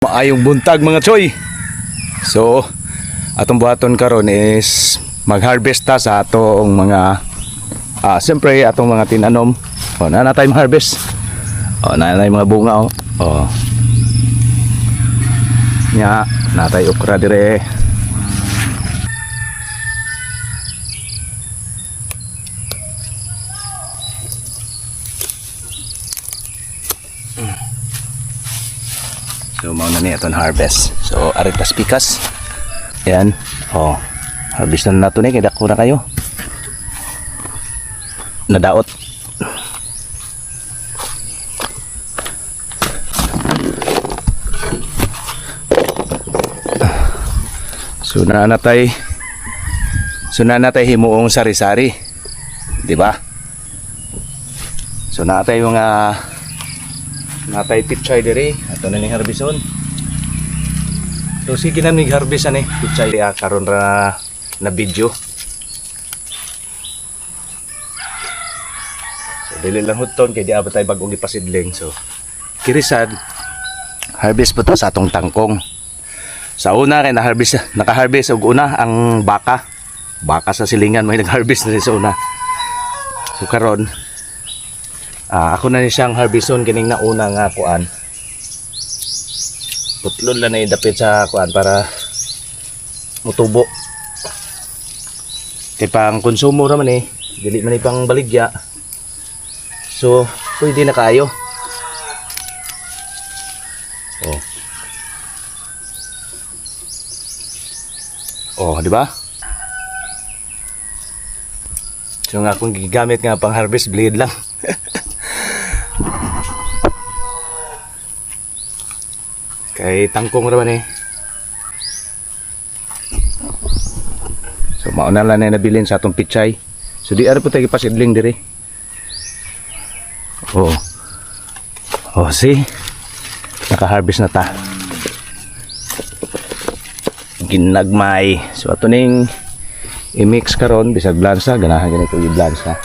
Maayong buntag mga choy. So atong buhaton karon is mag-harvest ta sa atong mga siyempre atong mga tinanom. Na natay ma-harvest. Na natay mga bunga nya natay okra dire. So mauna ni aton harvest. So aritas pikas. Yan. Harvest na nato ni kay dako na kayo. Nadaot. So na natay himuong sari-sari. Di ba? So natay mga natay pichay dire ato na ning harbison. So sige na ning harvest ani pichay karon ra na video. So dili lang huton kay di abot tay bag-o gipasidling. So kirisad harvest po to sa atong tangkong. Sa una kay naka-harvest og una ang baka sa silingan may nag-harvest na sa una. So karon ako na ni siyang harbison kining nauna nga kuan. Putlon lang na idapit sa kuan para mutubo. Kay pang konsumo ra man dili man pang baligya. So pwede na kayo. Di ba? So nga akong gigamit nga pang harvest blade lang. Kay tangkong raman So mauna lang na nabilin sa atong pichay. So di ara po tayo pasidling dire. See? Naka-harvest na ta. Ginagmay. So ato ning i-mix karon bisag blansa, ganahan gani ko i-blansa.